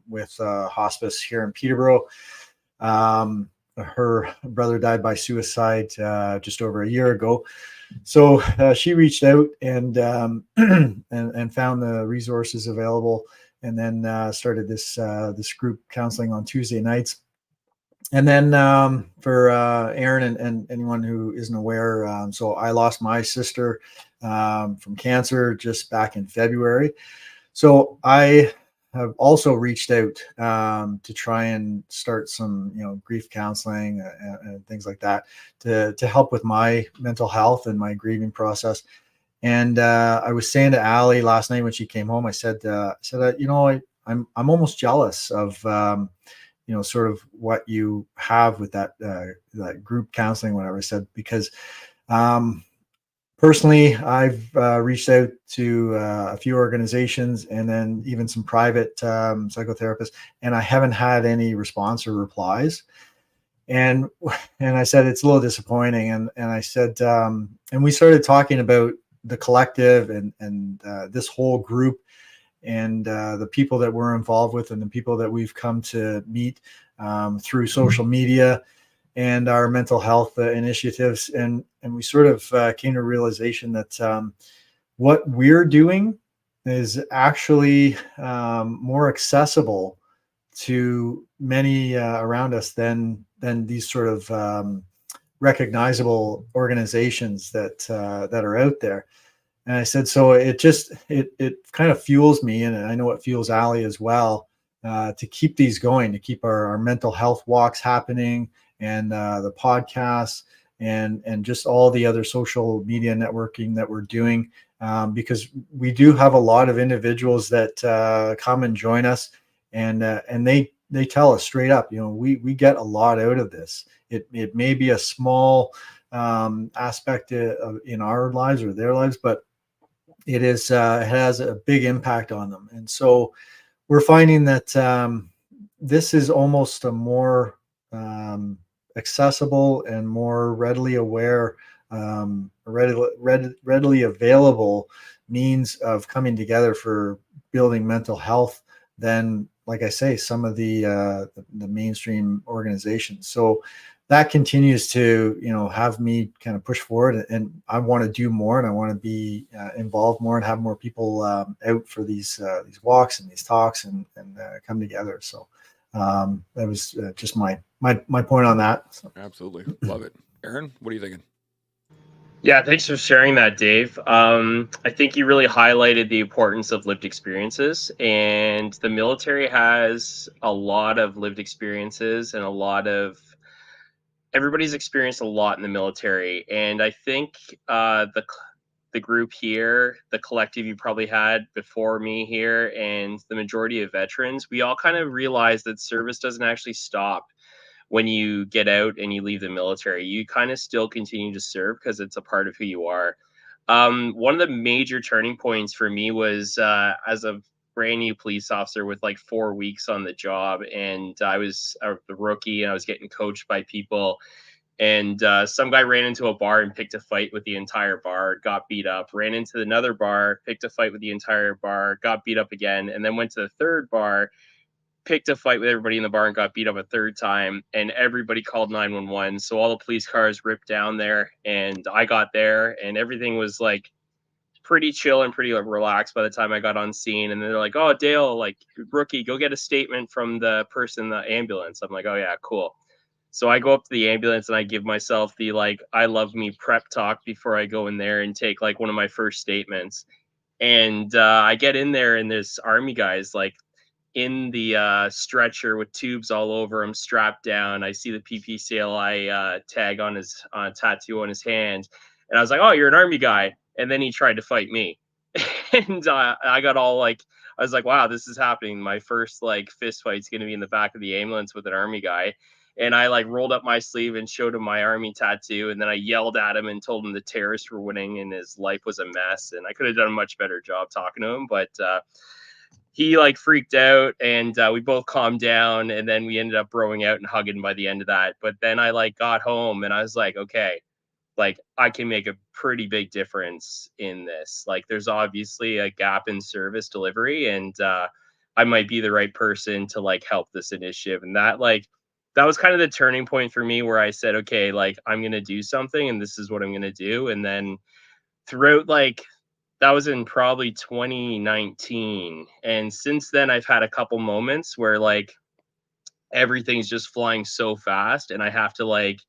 with hospice here in Peterborough. Her brother died by suicide just over a year ago. So she reached out and found the resources available, and then started this group counseling on Tuesday nights. And then for Aaron and anyone who isn't aware, so I lost my sister from cancer just back in February. So I have also reached out to try and start some, grief counseling and things like that to help with my mental health and my grieving process. And I was saying to Allie last night when she came home, I said, I'm almost jealous of sort of what you have with that group counseling, whatever I said, because um, personally, I've reached out to a few organizations and then even some private psychotherapists, and I haven't had any response or replies. And I said it's a little disappointing. And I said, and we started talking about the collective and this whole group and the people that we're involved with and the people that we've come to meet through social media and our mental health initiatives. And we sort of came to a realization that what we're doing is actually more accessible to many around us than these sort of recognizable organizations that are out there. And I said, so it kind of fuels me, and I know it fuels Allie as well, to keep these going, to keep our mental health walks happening, and the podcasts, and just all the other social media networking that we're doing, because we do have a lot of individuals that come and join us, and they tell us straight up, we get a lot out of this. It may be a small aspect in our lives or their lives, but it has a big impact on them. And so we're finding that this is almost a more accessible and more readily aware, readily available means of coming together for building mental health than, like I say, some of the mainstream organizations. So that continues to have me kind of push forward, and I want to do more, and I want to be involved more and have more people out for these walks and these talks and come together. So that was just my point on that. So. Absolutely. Love it. Aaron, what are you thinking? Yeah, thanks for sharing that, Dave. I think you really highlighted the importance of lived experiences, and the military has a lot of lived experiences, and everybody's experienced a lot in the military. And I think the group here, the collective you probably had before me here, and the majority of veterans, we all kind of realize that service doesn't actually stop when you get out and you leave the military. You kind of still continue to serve because it's a part of who you are. One of the major turning points for me was as a brand new police officer with like 4 weeks on the job, and I was the rookie, and I was getting coached by people. And some guy ran into a bar and picked a fight with the entire bar, got beat up, ran into another bar, picked a fight with the entire bar, got beat up again, and then went to the third bar, picked a fight with everybody in the bar, and got beat up a third time. And everybody called 911. So all the police cars ripped down there, and I got there, and everything was like pretty chill and pretty relaxed by the time I got on scene. And they're like, "Oh, Dale, like, rookie, go get a statement from the person in the ambulance." I'm like, "Oh yeah, cool." So I go up to the ambulance and I give myself the like "I love me" prep talk before I go in there and take like one of my first statements. And I get in there, and this army guy's like in the stretcher with tubes all over him, strapped down. I see the PPCLI tag on his tattoo on his hand, and I was like, "Oh, you're an army guy." And then he tried to fight me, and I got all like, I was like, "Wow, this is happening." My first like fist fight's gonna be in the back of the ambulance with an army guy. And I like rolled up my sleeve and showed him my army tattoo, and then I yelled at him and told him the terrorists were winning and his life was a mess. And I could have done a much better job talking to him, but he like freaked out, and we both calmed down, and then we ended up rowing out and hugging by the end of that. But then I like got home and I was like, okay, like I can make a pretty big difference in this. Like there's obviously a gap in service delivery, and I might be the right person to like help this initiative. And that was kind of the turning point for me, where I said, okay, like I'm gonna do something, and this is what I'm gonna do. And then throughout like that was in probably 2019. And since then, I've had a couple moments where like everything's just flying so fast, and I have to like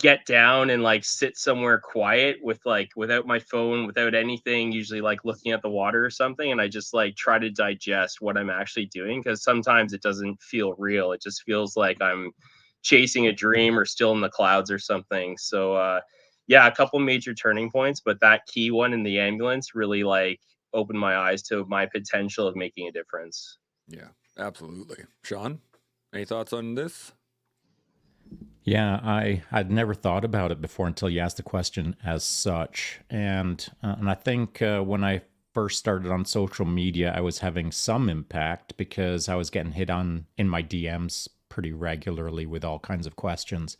get down and like sit somewhere quiet with like without my phone, without anything, usually like looking at the water or something, and I just like try to digest what I'm actually doing, because sometimes it doesn't feel real. It just feels like I'm chasing a dream or still in the clouds or something. So yeah, a couple major turning points, but that key one in the ambulance really like opened my eyes to my potential of making a difference. Yeah, absolutely. Shaun, any thoughts on this? Yeah, I'd never thought about it before until you asked the question as such. And I think when I first started on social media, I was having some impact because I was getting hit on in my DMs pretty regularly with all kinds of questions.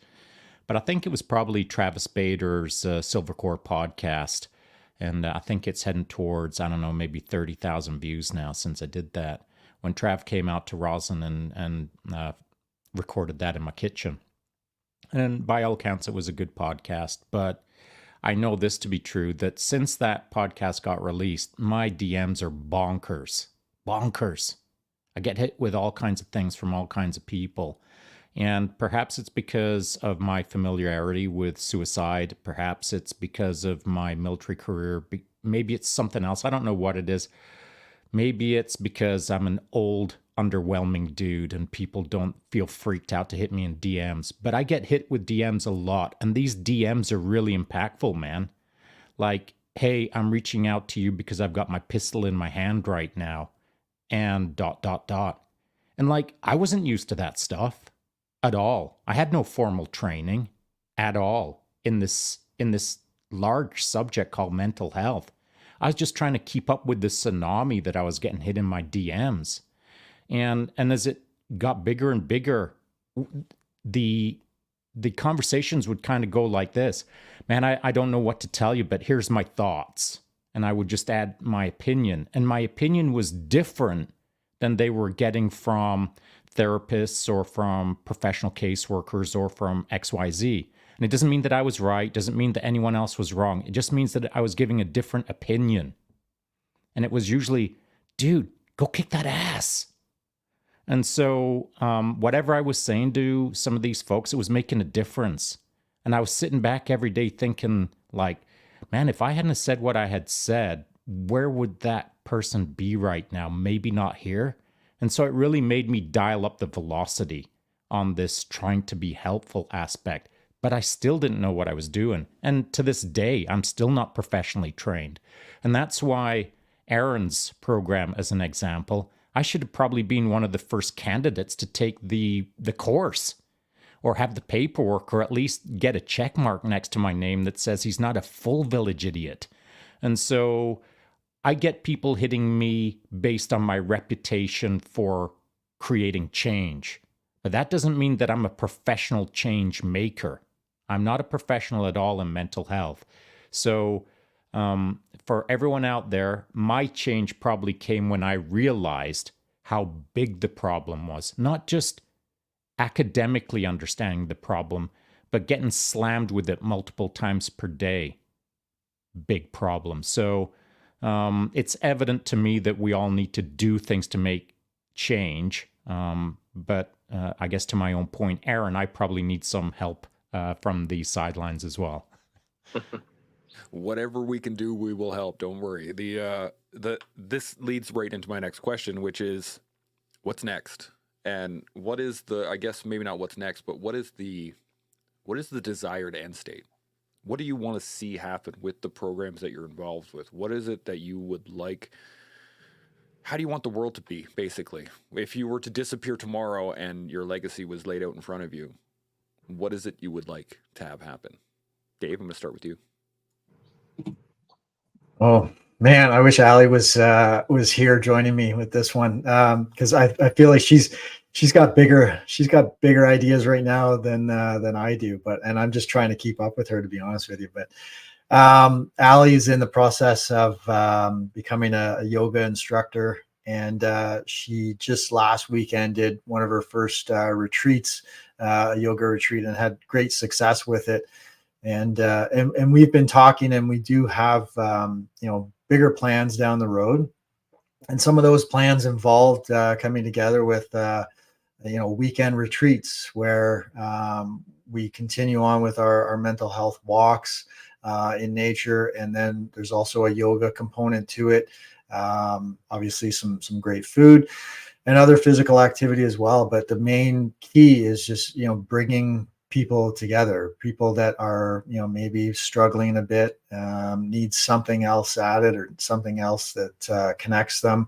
But I think it was probably Travis Bader's Silvercore podcast. And I think it's heading towards, I don't know, maybe 30,000 views now since I did that. When Trav came out to Roslyn and recorded that in my kitchen. And by all accounts, it was a good podcast. But I know this to be true, that since that podcast got released, my DMs are bonkers. Bonkers. I get hit with all kinds of things from all kinds of people. And perhaps it's because of my familiarity with suicide. Perhaps it's because of my military career. Maybe it's something else. I don't know what it is. Maybe it's because I'm an old, underwhelming dude and people don't feel freaked out to hit me in DMs. But I get hit with DMs a lot. And these DMs are really impactful, man. Like, hey, I'm reaching out to you because I've got my pistol in my hand right now. And ... And like, I wasn't used to that stuff at all. I had no formal training at all in this large subject called mental health. I was just trying to keep up with the tsunami that I was getting hit in my DMs. And as it got bigger and bigger, the conversations would kind of go like this. Man, I don't know what to tell you, but here's my thoughts. And I would just add my opinion. And my opinion was different than they were getting from therapists or from professional caseworkers or from XYZ. And it doesn't mean that I was right, doesn't mean that anyone else was wrong. It just means that I was giving a different opinion. And it was usually, dude, go kick that ass. And so whatever I was saying to some of these folks, it was making a difference. And I was sitting back every day thinking like, man, if I hadn't said what I had said, where would that person be right now? Maybe not here. And so it really made me dial up the velocity on this trying to be helpful aspect. But I still didn't know what I was doing. And to this day, I'm still not professionally trained. And that's why Aaron's program, as an example, I should have probably been one of the first candidates to take the course or have the paperwork or at least get a check mark next to my name that says he's not a full village idiot. And so I get people hitting me based on my reputation for creating change. But that doesn't mean that I'm a professional change maker. I'm not a professional at all in mental health. So for everyone out there, my change probably came when I realized how big the problem was. Not just academically understanding the problem, but getting slammed with it multiple times per day. Big problem. So it's evident to me that we all need to do things to make change. But I guess to my own point, Aaron, I probably need some help from the sidelines as well. Whatever we can do, we will help. Don't worry. This leads right into my next question, which is, what's next? And what is the, I guess maybe not what's next, but what is the desired end state? What do you want to see happen with the programs that you're involved with? What is it that you would like? How do you want the world to be, basically? If you were to disappear tomorrow and your legacy was laid out in front of you, what is it you would like to have happen? Dave, I'm going to start with you. Oh man, I wish Allie was here joining me with this one, because I feel like she's got bigger ideas right now than I do, and I'm just trying to keep up with her, to be honest with you. But Allie is in the process of becoming a yoga instructor, and she just last weekend did one of her first retreats, a yoga retreat, and had great success with it. And we've been talking, and we do have bigger plans down the road, and some of those plans involved coming together with weekend retreats where we continue on with our mental health walks in nature. And then there's also a yoga component to it. Obviously some great food and other physical activity as well. But the main key is just, bringing people together, people that are, maybe struggling a bit, need something else added or something else that connects them.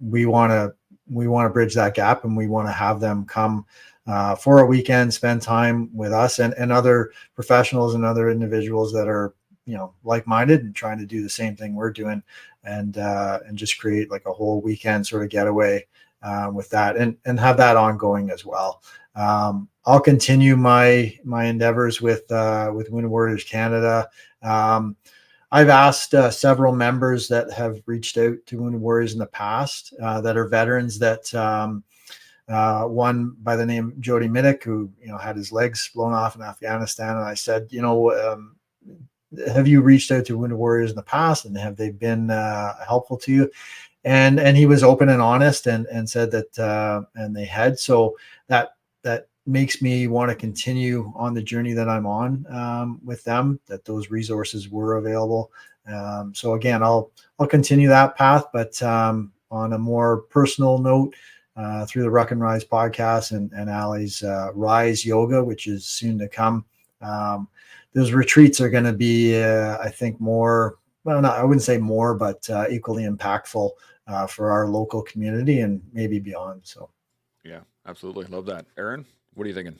We want to bridge that gap, and we want to have them come for a weekend, spend time with us and other professionals and other individuals that are, like-minded and trying to do the same thing we're doing, and just create like a whole weekend sort of getaway with that, and have that ongoing as well. I'll continue my endeavors with Wounded Warriors Canada. I've asked several members that have reached out to Wounded Warriors in the past that are veterans, that one by the name Jody Minnick, who had his legs blown off in Afghanistan, and I said, have you reached out to Wounded Warriors in the past, and have they been helpful to you? And he was open and honest, and said that and they had. So that makes me want to continue on the journey that I'm on with them, that those resources were available. So again, I'll continue that path, but on a more personal note, through the Ruck and Rise podcast and Ali's Rise Yoga, which is soon to come. Those retreats are going to be, I think, more, well, not, I wouldn't say more, but equally impactful for our local community and maybe beyond. So, yeah, absolutely. Love that. Aaron, what are you thinking?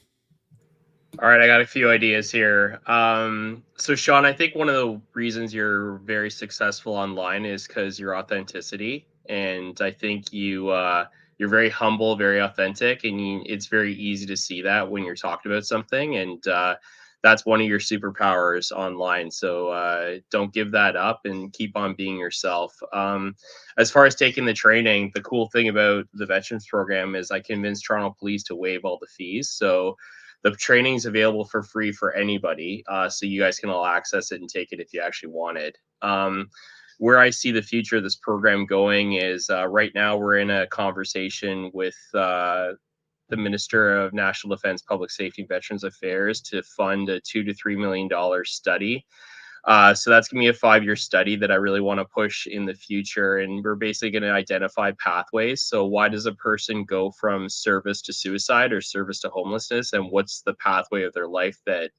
All right, I got a few ideas here. So Shaun, I think one of the reasons you're very successful online is because your authenticity. And I think you're very humble, very authentic, and it's very easy to see that when you're talking about something. And that's one of your superpowers online. So don't give that up and keep on being yourself. As far as taking the training, the cool thing about the Veterans Program is I convinced Toronto Police to waive all the fees. So the training is available for free for anybody. So you guys can all access it and take it if you actually want it. Where I see the future of this program going is right now we're in a conversation with the Minister of National Defense, Public Safety, and Veterans Affairs to fund a $2 to $3 million study. So that's going to be a 5-year study that I really want to push in the future. And we're basically going to identify pathways. So why does a person go from service to suicide or service to homelessness? And what's the pathway of their life that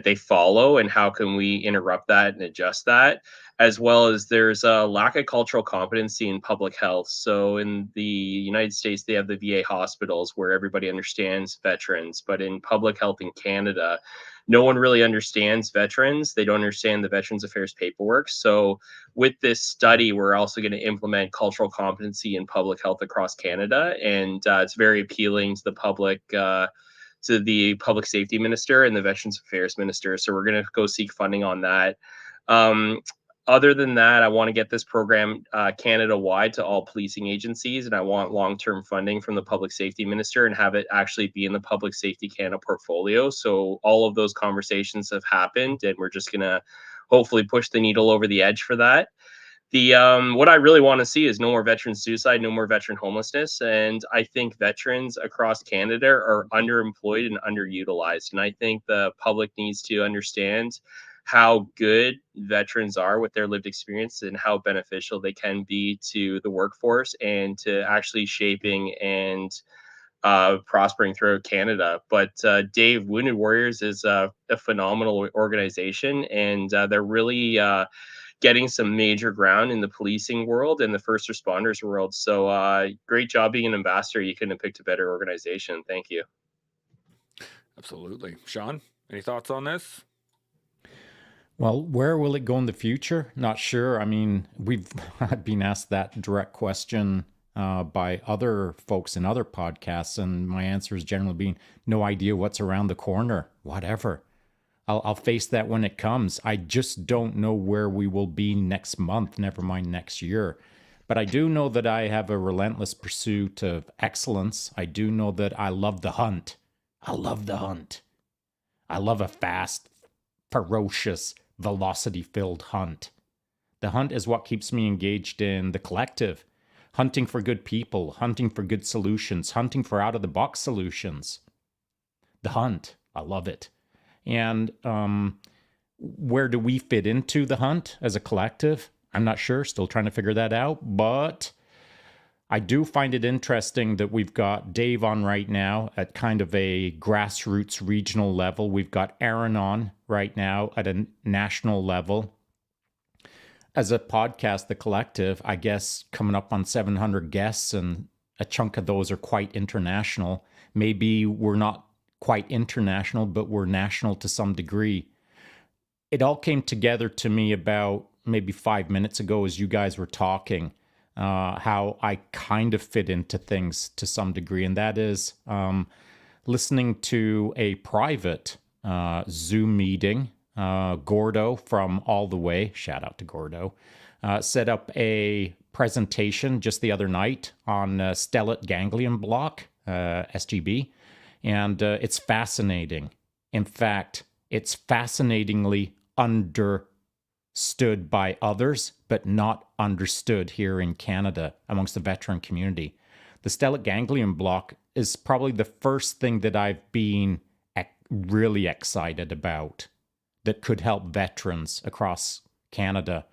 they follow, and how can we interrupt that and adjust that? As well as there's a lack of cultural competency in public health. So in the United States, they have the VA hospitals where everybody understands veterans, but in public health in Canada, no one really understands veterans. They don't understand the Veterans Affairs paperwork. So with this study, we're also going to implement cultural competency in public health across Canada. And it's very appealing to the public, to the public safety minister and the Veterans Affairs minister. So we're going to go seek funding on that. Other than that, I want to get this program Canada-wide to all policing agencies, and I want long-term funding from the public safety minister and have it actually be in the Public Safety Canada portfolio. So all of those conversations have happened, and we're just going to hopefully push the needle over the edge for that. What I really want to see is no more veteran suicide, no more veteran homelessness. And I think veterans across Canada are underemployed and underutilized. And I think the public needs to understand how good veterans are with their lived experience and how beneficial they can be to the workforce and to actually shaping and prospering throughout Canada. But Dave, Wounded Warriors is a phenomenal organization, and they're really getting some major ground in the policing world and the first responders world. So great job being an ambassador. You couldn't have picked a better organization. Thank you. Absolutely. Shaun, any thoughts on this? Well, where will it go in the future? Not sure. I mean, we've been asked that direct question by other folks in other podcasts, and my answer has generally been no idea what's around the corner, whatever. I'll face that when it comes. I just don't know where we will be next month, never mind next year. But I do know that I have a relentless pursuit of excellence. I do know that I love the hunt. I love the hunt. I love a fast, ferocious, velocity-filled hunt. The hunt is what keeps me engaged in the collective. hunting for good people, hunting for good solutions, hunting for out-of-the-box solutions. The hunt, I love it. And where do we fit into the hunt as a collective? I'm not sure, still trying to figure that out, but I do find it interesting that we've got Dave on right now at kind of a grassroots regional level. We've got Aaron on right now at a national level. As a podcast, The Collective, I guess coming up on 700 guests, and a chunk of those are quite international. Maybe we're not quite international, but we're national to some degree. It all came together to me about maybe 5 minutes ago as you guys were talking, how I kind of fit into things to some degree. And that is listening to a private Zoom meeting. Gordo from All the Way, shout out to Gordo, set up a presentation just the other night on stellate ganglion block, SGB. And it's fascinating. In fact, it's fascinatingly understood by others, but not understood here in Canada amongst the veteran community. The stellate ganglion block is probably the first thing that I've been really excited about that could help veterans across Canada.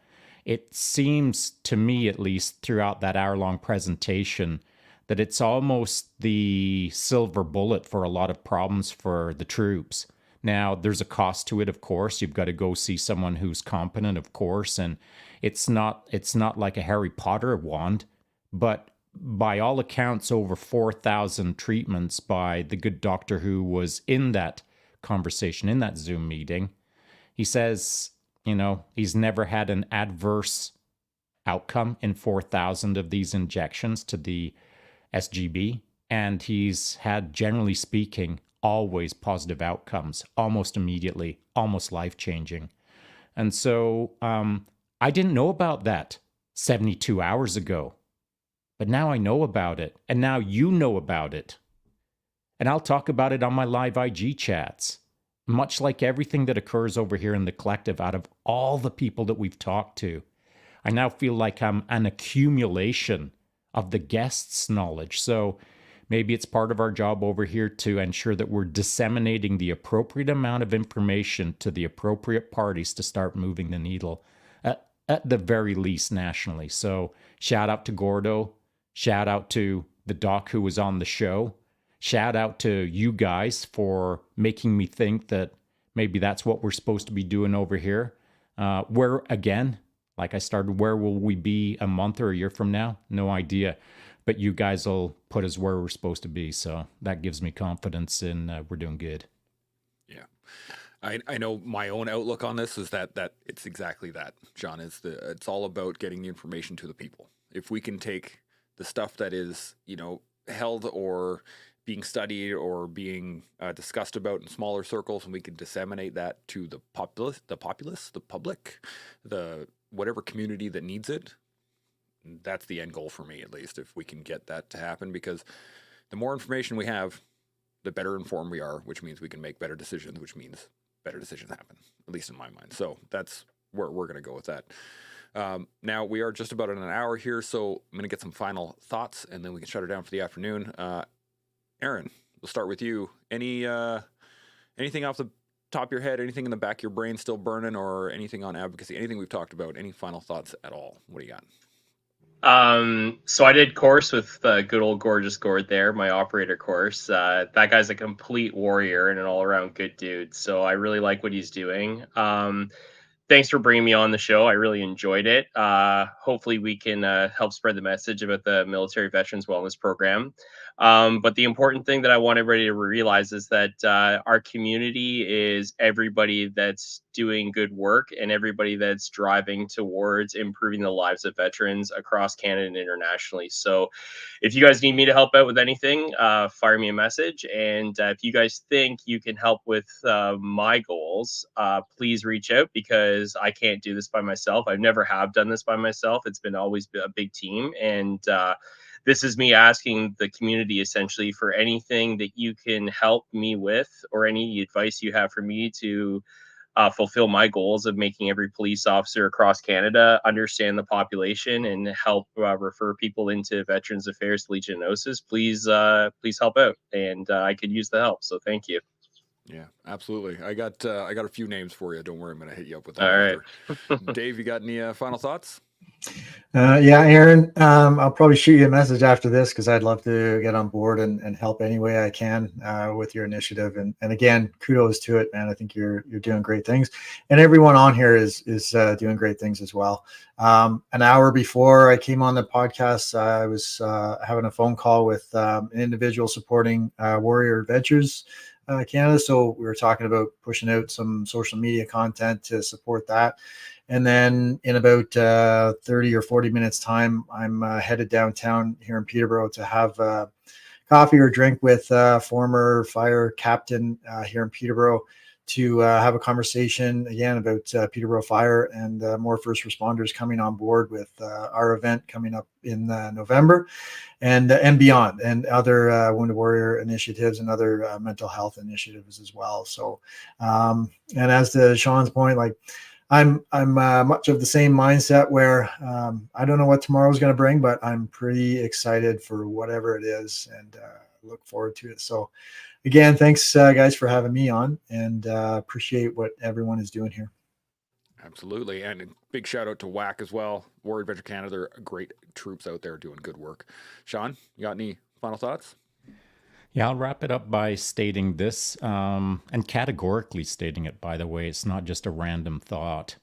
It seems to me, at least throughout that hour-long presentation, that it's almost the silver bullet for a lot of problems for the troops. Now, there's a cost to it, of course. You've got to go see someone who's competent, of course, and it's not like a Harry Potter wand, but by all accounts, over 4,000 treatments by the good doctor who was in that conversation, in that Zoom meeting. He says, he's never had an adverse outcome in 4,000 of these injections to the SGB, and he's had, generally speaking, always positive outcomes, almost immediately, almost life-changing. And so I didn't know about that 72 hours ago, but now I know about it, and now you know about it. And I'll talk about it on my live IG chats. Much like everything that occurs over here in the collective, out of all the people that we've talked to, I now feel like I'm an accumulation of the guests' knowledge. So maybe it's part of our job over here to ensure that we're disseminating the appropriate amount of information to the appropriate parties to start moving the needle, at the very least nationally. So shout out to Gordo, shout out to the doc who was on the show. Shout out to you guys for making me think that maybe that's what we're supposed to be doing over here. Where, again, like I started, where will we be a month or a year from now? No idea. But you guys will put us where we're supposed to be. So that gives me confidence in we're doing good. Yeah. I know my own outlook on this is that it's exactly that, John. It's all about getting the information to the people. If we can take the stuff that is, held or being studied or being discussed about in smaller circles, and we can disseminate that to the populace, the public, the whatever community that needs it. That's the end goal for me, at least, if we can get that to happen, because the more information we have, the better informed we are, which means we can make better decisions, which means better decisions happen, at least in my mind. So that's where we're going to go with that. Now we are just about in an hour here, so I'm going to get some final thoughts, and then we can shut her down for the afternoon. Aaron, we'll start with you. Anything off the top of your head, anything in the back of your brain still burning, or anything on advocacy, anything we've talked about, any final thoughts at all? What do you got? So I did course with good old gorgeous Gord there, my operator course. That guy's a complete warrior and an all-around good dude. So I really like what he's doing. Thanks for bringing me on the show. I really enjoyed it. Hopefully we can help spread the message about the Military Veterans Wellness Program. But the important thing that I want everybody to realize is that our community is everybody that's doing good work and everybody that's driving towards improving the lives of veterans across Canada and internationally. So if you guys need me to help out with anything, fire me a message. And if you guys think you can help with my goals, please reach out, because I can't do this by myself. I never have done this by myself. It's been always a big team. And this is me asking the community essentially for anything that you can help me with, or any advice you have for me to fulfill my goals of making every police officer across Canada understand the population and help refer people into Veterans Affairs Legionnosis, please help out. And I could use the help. So thank you. Yeah, absolutely. I got a few names for you. Don't worry, I'm going to hit you up with them All right. after. Dave, you got any final thoughts? Yeah, Aaron, I'll probably shoot you a message after this because I'd love to get on board and help any way I can with your initiative. And again, kudos to it, man. I think you're doing great things, and everyone on here is doing great things as well. An hour before I came on the podcast, I was having a phone call with an individual supporting Warrior Adventures Canada. So we were talking about pushing out some social media content to support that. And then in about 30 or 40 minutes time, I'm headed downtown here in Peterborough to have coffee or drink with former fire captain here in Peterborough to have a conversation again about Peterborough Fire and more first responders coming on board with our event coming up in November and beyond, and other Wounded Warrior initiatives and other mental health initiatives as well. So, and as to Shaun's point, like, I'm much of the same mindset where I don't know what tomorrow's going to bring, but I'm pretty excited for whatever it is and look forward to it. So again, thanks guys for having me on, and appreciate what everyone is doing here. Absolutely. And a big shout out to WAC as well. Warrior Adventure Canada, they're great troops out there doing good work. Shaun, you got any final thoughts? Yeah, I'll wrap it up by stating this, and categorically stating it, by the way. It's not just a random thought.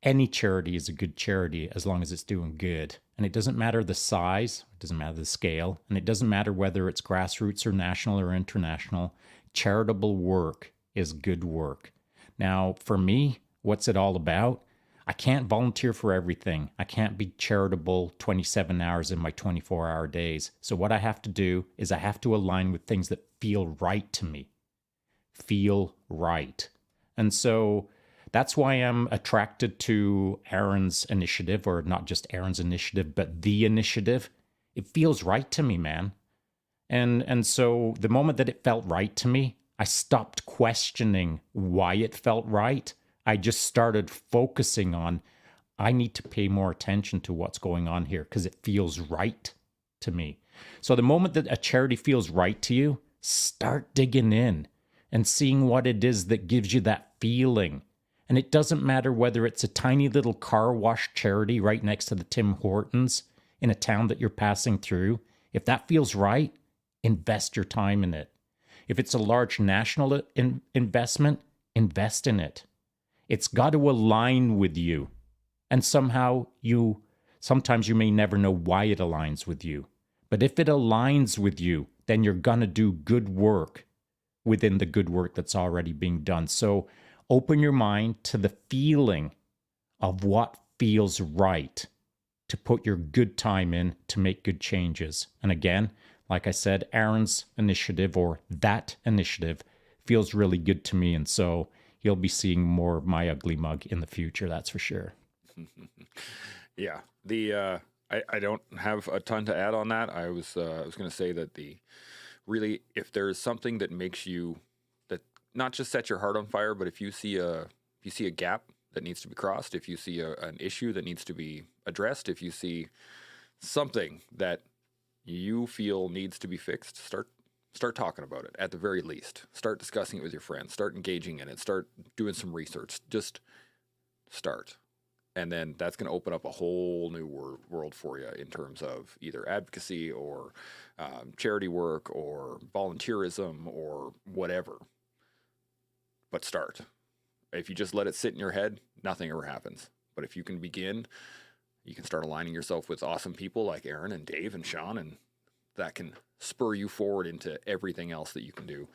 Any charity is a good charity as long as it's doing good. And it doesn't matter the size, it doesn't matter the scale, and it doesn't matter whether it's grassroots or national or international. Charitable work is good work. Now, for me, what's it all about? I can't volunteer for everything. I can't be charitable 27 hours in my 24-hour days. So what I have to do is I have to align with things that feel right to me. Feel right. And so that's why I'm attracted to Aaron's initiative, or not just Aaron's initiative, but the initiative. It feels right to me, man. And so the moment that it felt right to me, I stopped questioning why it felt right. I just started focusing on, I need to pay more attention to what's going on here because it feels right to me. So the moment that a charity feels right to you, start digging in and seeing what it is that gives you that feeling. And it doesn't matter whether it's a tiny little car wash charity right next to the Tim Hortons in a town that you're passing through. If that feels right, invest your time in it. If it's a large national investment, invest in it. It's got to align with you. And sometimes you may never know why it aligns with you. But if it aligns with you, then you're going to do good work within the good work that's already being done. So open your mind to the feeling of what feels right to put your good time in to make good changes. And again, like I said, Aaron's initiative, or that initiative, feels really good to me. And so you'll be seeing more of my ugly mug in the future, that's for sure. Yeah, I don't have a ton to add on that. I was going to say that if there's something that makes you, that not just set your heart on fire, but if you see a gap that needs to be crossed, if you see an issue that needs to be addressed, if you see something that you feel needs to be fixed, start talking about it at the very least. Start discussing it with your friends. Start engaging in it. Start doing some research. Just start. And then that's going to open up a whole new world for you in terms of either advocacy or charity work or volunteerism or whatever. But start. If you just let it sit in your head, nothing ever happens. But if you can begin, you can start aligning yourself with awesome people like Aaron and Dave and Shaun, and that can spur you forward into everything else that you can do,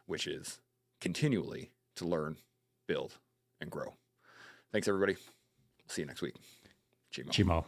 which is continually to learn, build, and grow. Thanks, everybody. See you next week. Chimo. Chimo.